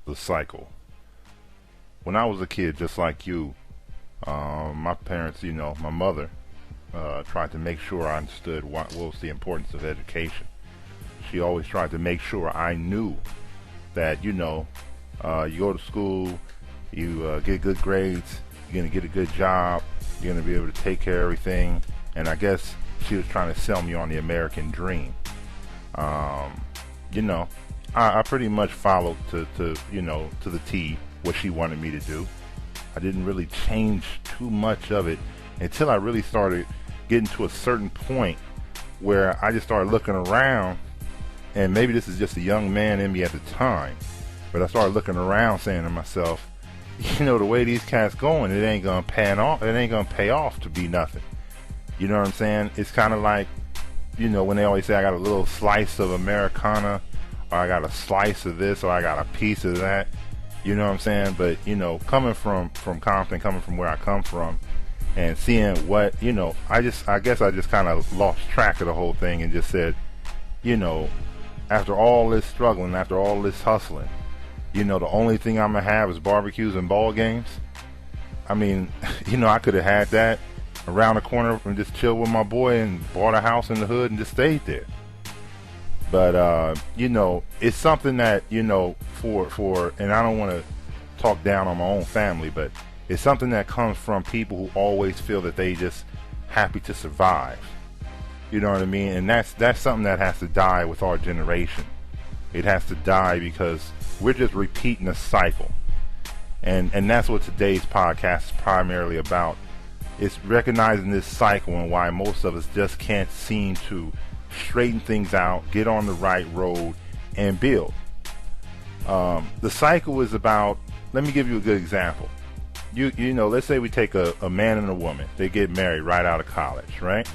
The cycle. When I was a kid, just like you, my parents, my mother, tried to make sure I understood what was the importance of education. She always tried to make sure I knew that, you go to school, you get good grades, you're going to get a good job, you're going to be able to take care of everything. And I guess she was trying to sell me on the American dream. You know, I pretty much followed to the T what she wanted me to do. I didn't really change too much of it until I really started getting to a certain point where I just started looking around, and maybe this is just a young man in me at the time, but I started looking around saying to myself, the way these cats going, it ain't gonna pan off. It ain't gonna pay off to be nothing. You know what I'm saying? It's kind of like, when they always say I got a little slice of Americana, or I got a slice of this, or I got a piece of that. You know what I'm saying? But coming from Compton, coming from where I come from, and seeing what I guess I just kind of lost track of the whole thing and just said, after all this struggling, after all this hustling, the only thing I'm gonna have is barbecues and ball games. I mean, I could have had that around the corner and just chill with my boy and bought a house in the hood and just stayed there. But it's something that for and I don't want to talk down on my own family, but it's something that comes from people who always feel that they just happy to survive. You know what I mean? And that's something that has to die with our generation. It has to die because we're just repeating a cycle. And that's what today's podcast is primarily about. It's recognizing this cycle and why most of us just can't seem to straighten things out, get on the right road, and build. The cycle is about, let me give you a good example. Let's say we take a man and a woman. They get married right out of college, right?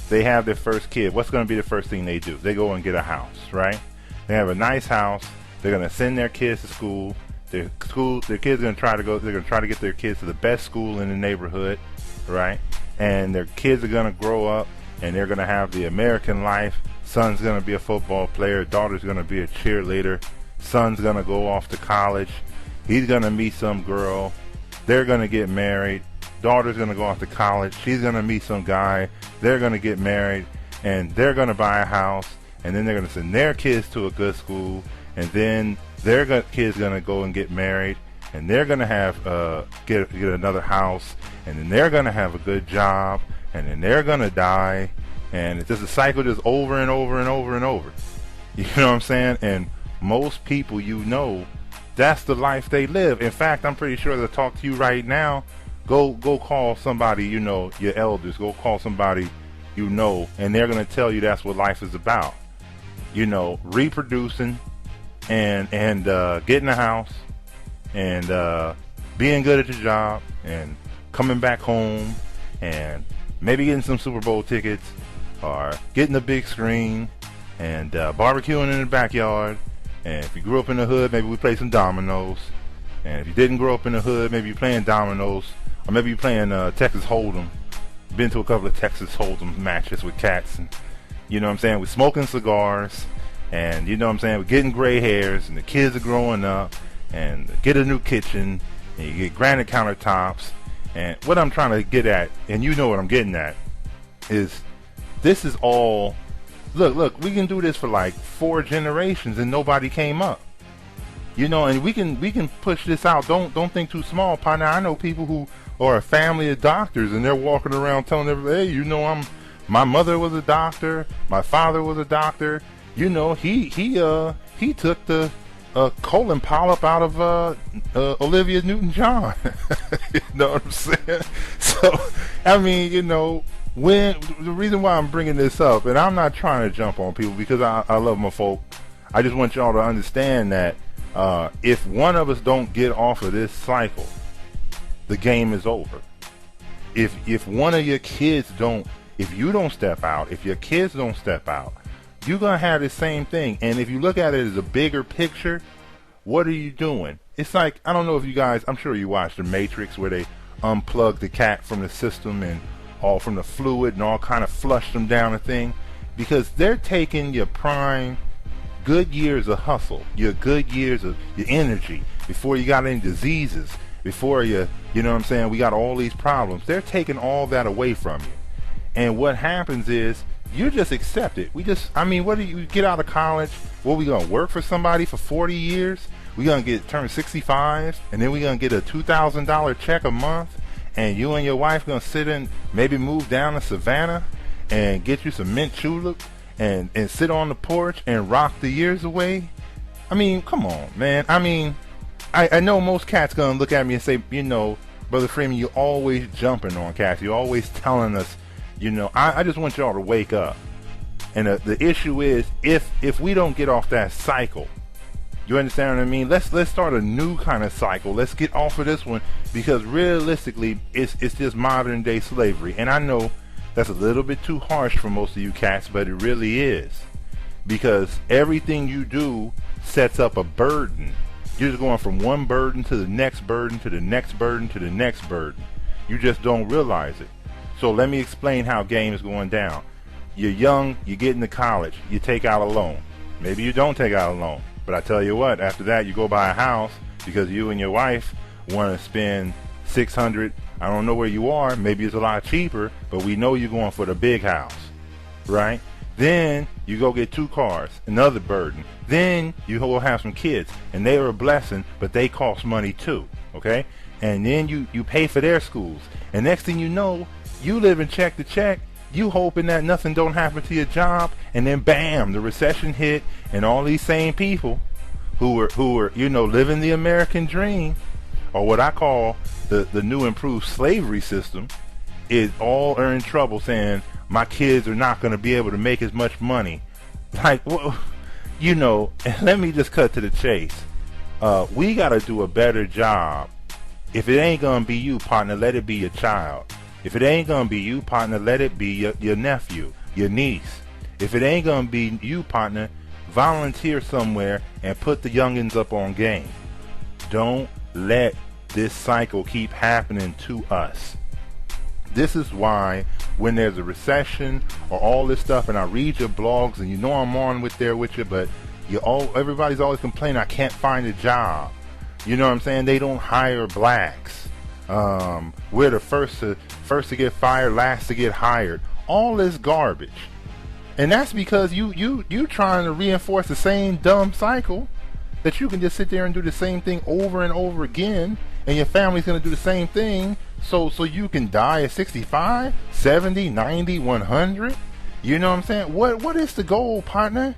They have their first kid. What's going to be the first thing they do? They go and get a house, right? They have a nice house. They're going to send their kids to school. Their kids are going to try to go. They're going to try to get their kids to the best school in the neighborhood, right? And their kids are going to grow up, and they're going to have the American life. Son's going to be a football player. Daughter's going to be a cheerleader. Son's going to go off to college. He's going to meet some girl. They're going to get married. Daughter's going to go off to college. She's going to meet some guy. They're going to get married, and they're going to buy a house, and then they're going to send their kids to a good school, and then their kids going to go and get married, and they're going to have get another house, and then they're going to have a good job, and then they're going to die, and it's just a cycle just over and over and over and over. You know what I'm saying? And most people, that's the life they live. In fact, I'm pretty sure as I talk to you right now, go call somebody, your elders, go call somebody, and they're going to tell you that's what life is about. Reproducing and getting a house and being good at your job and coming back home and maybe getting some Super Bowl tickets or getting a big screen and barbecuing in the backyard. And if you grew up in the hood, maybe we play some dominoes. And if you didn't grow up in the hood, maybe you're playing dominoes, or maybe you're playing Texas Hold'em. Been to a couple of Texas Hold'em matches with cats, and we're smoking cigars, and we're getting gray hairs, and the kids are growing up, and get a new kitchen, and you get granite countertops. And what I'm trying to get at, and what I'm getting at, is this is all. Look, we can do this for like 4 generations and nobody came up. And we can push this out. Don't think too small, partner. I know people who are a family of doctors and they're walking around telling everybody, hey, my mother was a doctor, my father was a doctor. He took the colon polyp out of Olivia Newton-John. You know what I'm saying? So, I mean, when the reason why I'm bringing this up, and I'm not trying to jump on people because I love my folk. I just want y'all to understand that if one of us don't get off of this cycle, the game is over. If one of your kids if you don't step out, if your kids don't step out, you're gonna have the same thing. And if you look at it as a bigger picture, what are you doing? It's like, I don't know if you guys, I'm sure you watched The Matrix, where they unplug the cat from the system and all from the fluid and all kind of flush them down the thing, because they're taking your prime good years of hustle, your good years of your energy, before you got any diseases, before you know what I'm saying, we got all these problems. They're taking all that away from you. And what happens is you just accept it. What do you get out of college? What, we gonna work for somebody for 40 years? We gonna turn 65, and then we gonna get a $2,000 check a month, and you and your wife gonna sit in, maybe move down to Savannah and get you some mint julep and sit on the porch and rock the years away? I mean, come on, man. I mean, I know most cats gonna look at me and say, you know, Brother Freeman, you're always jumping on cats. You're always telling us, you know, I just want y'all to wake up. And the issue is, if we don't get off that cycle, you understand what I mean? Let's start a new kind of cycle. Let's get off of this one, because realistically, it's just modern day slavery. And I know that's a little bit too harsh for most of you cats, but it really is, because everything you do sets up a burden. You're just going from one burden to the next burden to the next burden to the next burden. You just don't realize it. So let me explain how game is going down. You're young, you get into college, you take out a loan. Maybe you don't take out a loan, but I tell you what, after that you go buy a house because you and your wife want to spend $600. I don't know where you are, maybe it's a lot cheaper, but we know you're going for the big house, right? Then you go get 2 cars, another burden. Then you will have some kids, and they are a blessing, but they cost money too, okay? And then you pay for their schools. And next thing you know, you live in check to check, you hoping that nothing don't happen to your job, and then bam, the recession hit, and all these same people who were you know, living the American dream, or what I call the new improved slavery system, is all are in trouble saying, my kids are not going to be able to make as much money. Like, well, you know, let me just cut to the chase. We got to do a better job. If it ain't going to be you, partner, let it be your child. If it ain't going to be you, partner, let it be your nephew, your niece. If it ain't going to be you, partner, volunteer somewhere and put the youngins up on game. Don't let this cycle keep happening to us. This is why when there's a recession or all this stuff, and I read your blogs, and you know I'm on with you, but everybody's always complaining, I can't find a job. You know what I'm saying? They don't hire blacks. We're the first to get fired, last to get hired. All this garbage. And that's because you trying to reinforce the same dumb cycle, that you can just sit there and do the same thing over and over again, and your family's going to do the same thing, so you can die at 65, 70, 90, 100. You know what I'm saying? What is the goal, partner?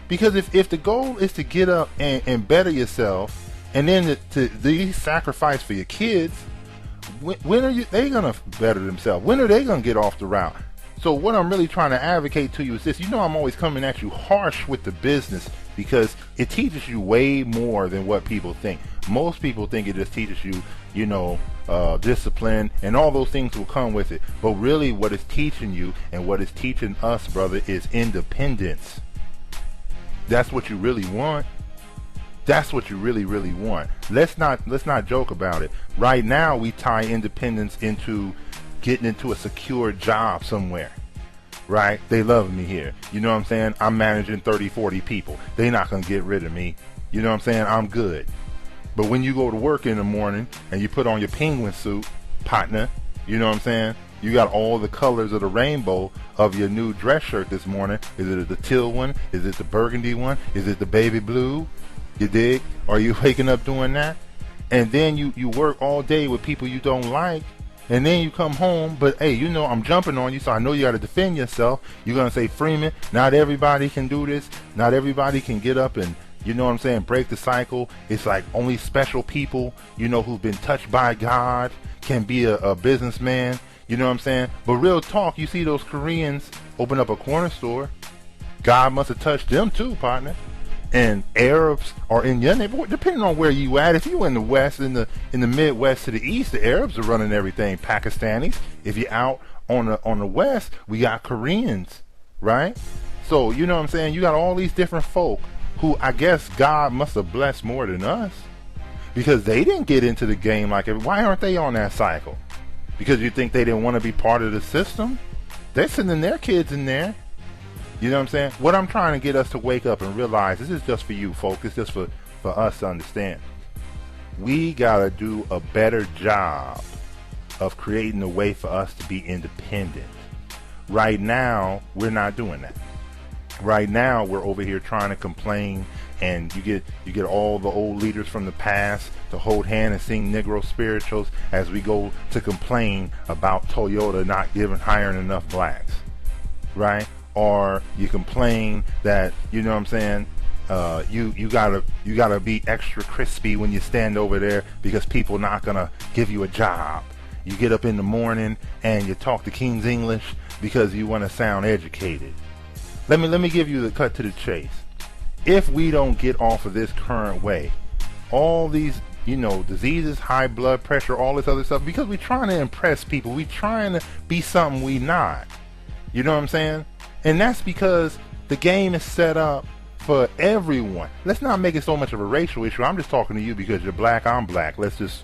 Because if the goal is to get up and better yourself, and then to sacrifice for your kids, when are they going to better themselves? When are they going to get off the route? So what I'm really trying to advocate to you is this. You know, I'm always coming at you harsh with the business, because it teaches you way more than what people think. Most people think it just teaches you, you know, discipline, and all those things will come with it. But really what it's teaching you, and what it's teaching us, brother, is independence. That's what you really want. That's what you really, really want. Let's not joke about it. Right now we tie independence into getting into a secure job somewhere. Right? They love me here. You know what I'm saying? I'm managing 30, 40 people. They're not going to get rid of me. You know what I'm saying? I'm good. But when you go to work in the morning and you put on your penguin suit, partner, you know what I'm saying? You got all the colors of the rainbow of your new dress shirt this morning. Is it the teal one? Is it the burgundy one? Is it the baby blue? You dig? Are you waking up doing that? And then you work all day with people you don't like. And then you come home, but hey, you know I'm jumping on you, so I know you got to defend yourself. You're going to say, Freeman, not everybody can do this. Not everybody can get up and, you know what I'm saying, break the cycle. It's like only special people, you know, who've been touched by God can be a businessman. You know what I'm saying? But real talk, you see those Koreans open up a corner store. God must have touched them too, partner. And Arabs are in your neighborhood, depending on where you at. If you in the West, in the Midwest to the East, the Arabs are running everything. Pakistanis. If you're out on the West, we got Koreans, right? So you know what I'm saying? You got all these different folk who I guess God must have blessed more than us, because they didn't get into the game like it. Why aren't they on that cycle? Because you think they didn't want to be part of the system? They're sending their kids in there. You know what I'm saying? What I'm trying to get us to wake up and realize, this is just for you, folks. It's just for us to understand. We got to do a better job of creating a way for us to be independent. Right now, we're not doing that. Right now, we're over here trying to complain, and you get all the old leaders from the past to hold hand and sing Negro spirituals as we go to complain about Toyota not hiring enough blacks, right? Or you complain that, you know what I'm saying, you gotta be extra crispy when you stand over there because people not gonna give you a job. You get up in the morning and you talk the King's English because you want to sound educated. Let me give you the cut to the chase. If we don't get off of this current way, all these, you know, diseases, high blood pressure, all this other stuff, because we're trying to impress people, we're trying to be something we not. You know what I'm saying? And that's because the game is set up for everyone. Let's not make it so much of a racial issue. I'm just talking to you because you're black, I'm black. Let's just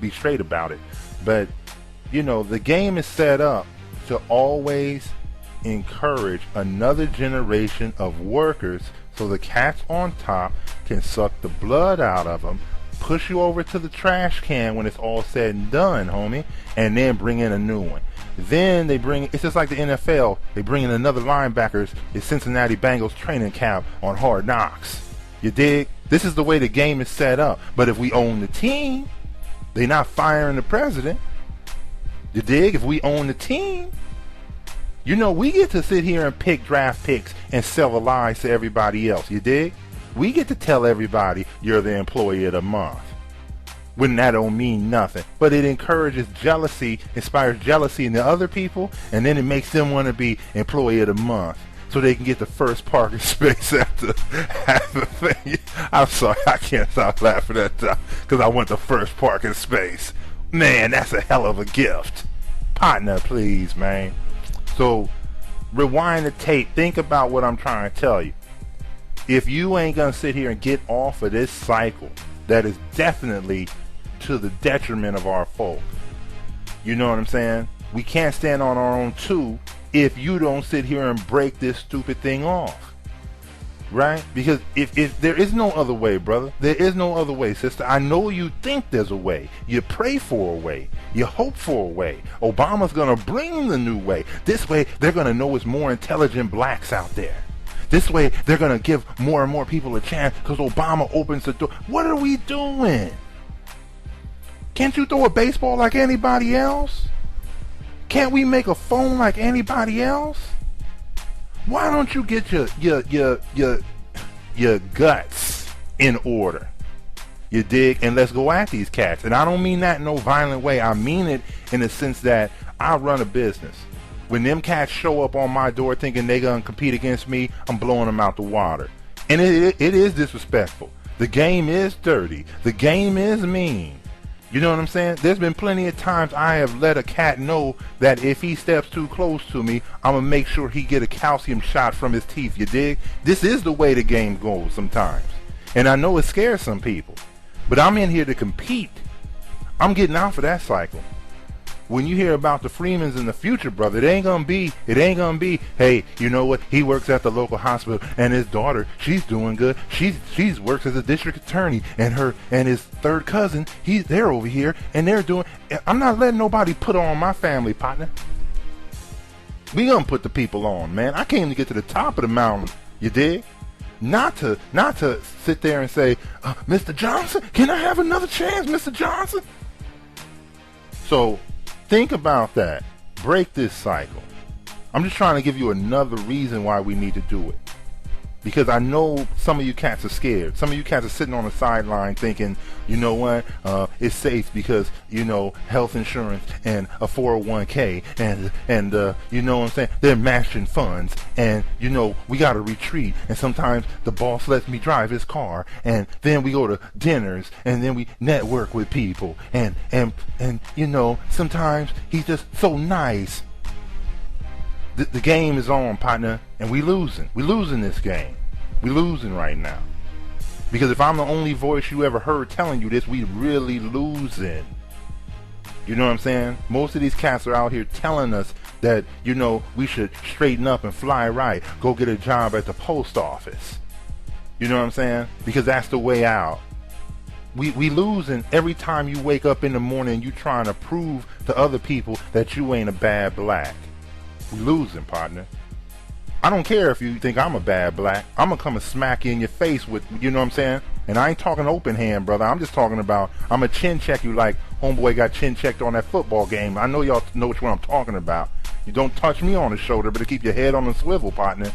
be straight about it. But, you know, the game is set up to always encourage another generation of workers so the cats on top can suck the blood out of them, push you over to the trash can when it's all said and done, homie, and then bring in a new one. Then it's just like the NFL, they bring in another linebackers at Cincinnati Bengals training camp on Hard Knocks. You dig? This is the way the game is set up. But if we own the team, they're not firing the president. You dig? If we own the team, you know, we get to sit here and pick draft picks and sell the lies to everybody else. You dig? We get to tell everybody you're the employee of the month, when that don't mean nothing. But it encourages jealousy, inspires jealousy in the other people, and then it makes them want to be employee of the month so they can get the first parking space after the thing. I'm sorry, I can't stop laughing at that because I want the first parking space. Man, that's a hell of a gift. Partner, please, man. So, rewind the tape. Think about what I'm trying to tell you. If you ain't going to sit here and get off of this cycle that is definitely to the detriment of our folk, you know what I'm saying? We can't stand on our own too if you don't sit here and break this stupid thing off. Right? Because if there is no other way, brother, there is no other way, sister. I know you think there's a way. You pray for a way. You hope for a way. Obama's going to bring the new way. This way, they're going to know it's more intelligent blacks out there. This way, they're going to give more and more people a chance because Obama opens the door. What are we doing? Can't you throw a baseball like anybody else? Can't we make a phone like anybody else? Why don't you get your guts in order? You dig? And let's go at these cats. And I don't mean that in no violent way. I mean it in the sense that I run a business. When them cats show up on my door thinking they gonna compete against me, I'm blowing them out the water. And it is disrespectful. The game is dirty. The game is mean. You know what I'm saying? There's been plenty of times I have let a cat know that if he steps too close to me, I'm gonna make sure he get a calcium shot from his teeth. You dig? This is the way the game goes sometimes. And I know it scares some people. But I'm in here to compete. I'm getting out for that cycle. When you hear about the Freemans in the future, brother, it ain't gonna be, hey, you know what, he works at the local hospital and his daughter, she's doing good. She's works as a district attorney, and his third cousin, they're over here and they're doing. I'm not letting nobody put on my family, partner. We gonna put the people on, man. I came to get to the top of the mountain, you dig? Not to sit there and say, Mr. Johnson, can I have another chance, Mr. Johnson? So think about that. Break this cycle. I'm just trying to give you another reason why we need to do it. Because I know some of you cats are scared. Some of you cats are sitting on the sideline thinking, you know what, it's safe because, you know, health insurance and a 401k and you know what I'm saying, they're matching funds, and, you know, we got to retreat, and sometimes the boss lets me drive his car, and then we go to dinners, and then we network with people, and you know, sometimes he's just so nice. The game is on, partner, and we losing. We losing this game. We losing right now. Because if I'm the only voice you ever heard telling you this, we really losing. You know what I'm saying? Most of these cats are out here telling us that, you know, we should straighten up and fly right, go get a job at the post office. You know what I'm saying? Because that's the way out. We losing every time you wake up in the morning. You trying to prove to other people that you ain't a bad black. We losing, partner. I don't care if you think I'm a bad black. I'm gonna come and smack you in your face with, you know what I'm saying? And I ain't talking open hand, brother. I'm just talking about, I'm a chin check you like homeboy got chin checked on that football game. I know y'all know which one I'm talking about. You don't touch me on the shoulder, but to keep your head on the swivel, partner.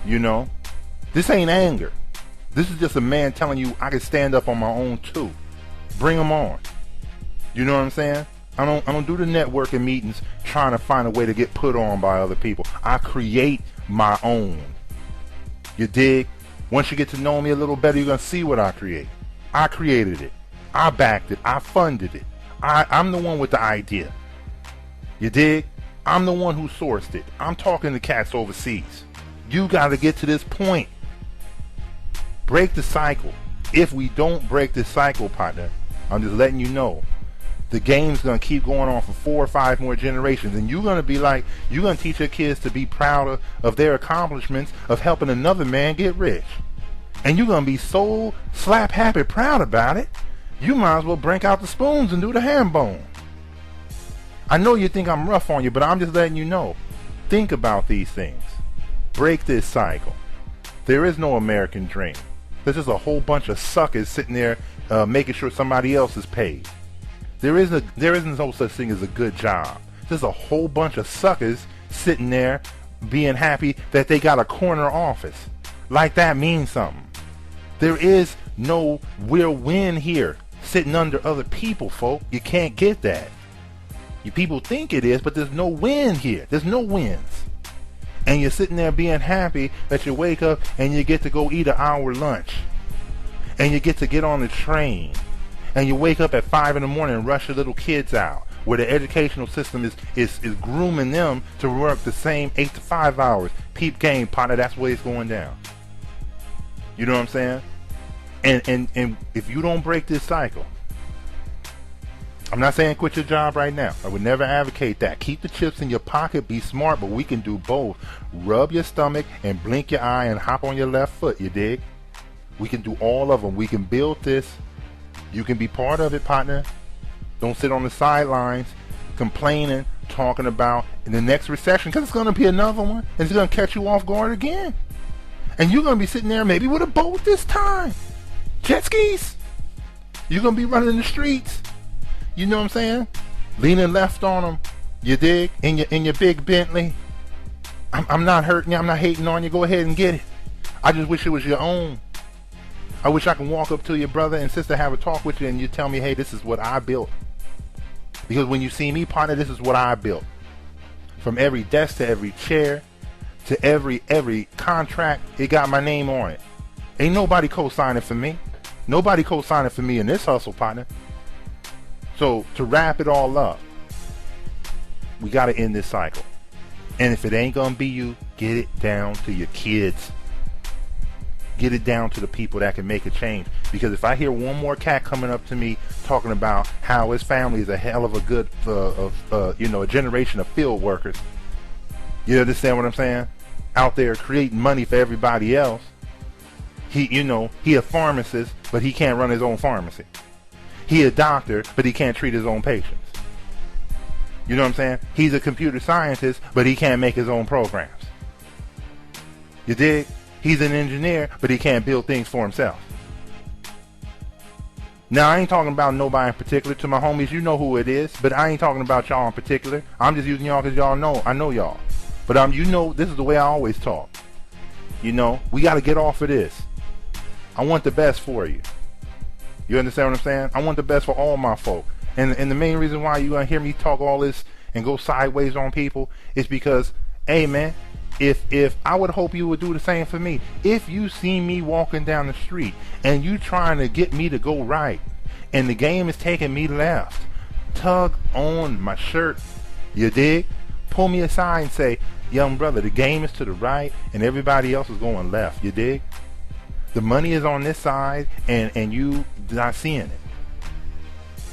You know, this ain't anger. This is just a man telling you I can stand up on my own too. Bring them on. You know what I'm saying? I don't do the networking meetings trying to find a way to get put on by other people. I create my own. You dig? Once you get to know me a little better, you're going to see what I create. I created it. I backed it. I funded it. I'm the one with the idea. You dig? I'm the one who sourced it. I'm talking to cats overseas. You got to get to this point. Break the cycle. If we don't break this cycle, partner, I'm just letting you know, the game's going to keep going on for 4 or 5 more generations. And you're going to be like, you're going to teach your kids to be proud of their accomplishments of helping another man get rich. And you're going to be so slap happy proud about it, you might as well break out the spoons and do the ham bone. I know you think I'm rough on you, but I'm just letting you know. Think about these things. Break this cycle. There is no American dream. There's just a whole bunch of suckers sitting there making sure somebody else is paid. There isn't no such thing as a good job. There's a whole bunch of suckers sitting there being happy that they got a corner office. Like that means something. There is no we'll win here sitting under other people, folk. You can't get that. You people think it is, but there's no win here. There's no wins. And you're sitting there being happy that you wake up and you get to go eat an hour lunch. And you get on the train. And you wake up at 5 in the morning and rush your little kids out, where the educational system is grooming them to work the same 8 to 5 hours. Peep game, partner, that's the way it's going down. You know what I'm saying? And if you don't break this cycle, I'm not saying quit your job right now. I would never advocate that. Keep the chips in your pocket, be smart, but we can do both. Rub your stomach and blink your eye and hop on your left foot, you dig? We can do all of them. We can build this. You can be part of it, partner. Don't sit on the sidelines complaining, talking about in the next recession, because it's going to be another one, and it's going to catch you off guard again. And you're going to be sitting there maybe with a boat this time. Jet skis. You're going to be running the streets. You know what I'm saying? Leaning left on them. You dig? In your big Bentley. I'm not hurting you. I'm not hating on you. Go ahead and get it. I just wish it was your own. I wish I could walk up to your brother and sister, have a talk with you, and you tell me, hey, this is what I built. Because when you see me, partner, this is what I built. From every desk to every chair to every contract, it got my name on it. Ain't nobody co-signing for me. Nobody co-signing for me in this hustle, partner. So to wrap it all up, we got to end this cycle. And if it ain't going to be you, get it down to your kids. Get it down to the people that can make a change. Because if I hear one more cat coming up to me talking about how his family is a hell of a good, a generation of field workers, you understand what I'm saying? Out there creating money for everybody else. He a pharmacist, but he can't run his own pharmacy. He a doctor, but he can't treat his own patients. You know what I'm saying? He's a computer scientist, but he can't make his own programs. You dig? He's an engineer, but he can't build things for himself. Now, I ain't talking about nobody in particular. To my homies, you know who it is, but I ain't talking about y'all in particular. I'm just using y'all because y'all know. I know y'all. But this is the way I always talk. You know, we got to get off of this. I want the best for you. You understand what I'm saying? I want the best for all my folk. And the main reason why you're going to hear me talk all this and go sideways on people is because, hey, man, if I would hope you would do the same for me. If you see me walking down the street and you trying to get me to go right and the game is taking me left, tug on my shirt, you dig? Pull me aside and say, young brother, the game is to the right and everybody else is going left, you dig? The money is on this side and you not seeing it.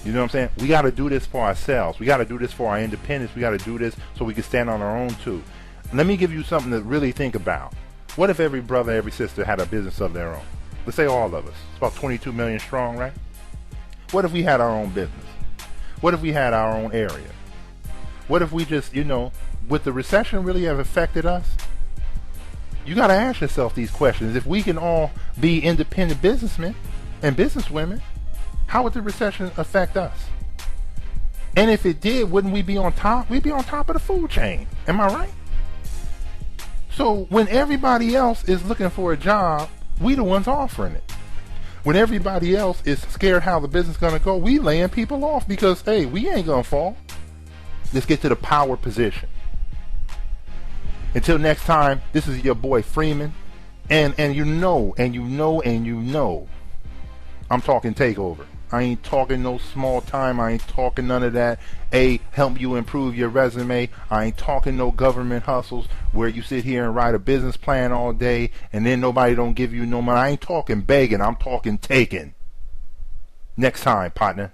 You know what I'm saying? We got to do this for ourselves. We got to do this for our independence. We got to do this so we can stand on our own too. Let me give you something to really think about. What if every brother, every sister had a business of their own? Let's say all of us. It's about 22 million strong, right? What if we had our own business? What if we had our own area? What if we just, would the recession really have affected us? You got to ask yourself these questions. If we can all be independent businessmen and businesswomen, how would the recession affect us? And if it did, wouldn't we be on top? We'd be on top of the food chain. Am I right? So when everybody else is looking for a job, we the ones offering it. When everybody else is scared how the business is going to go, we laying people off because, hey, we ain't going to fall. Let's get to the power position. Until next time, this is your boy Freeman. And you know, I'm talking takeover. I ain't talking no small time. I ain't talking none of that. Help you improve your resume. I ain't talking no government hustles where you sit here and write a business plan all day and then nobody don't give you no money. I ain't talking begging. I'm talking taking. Next time, partner.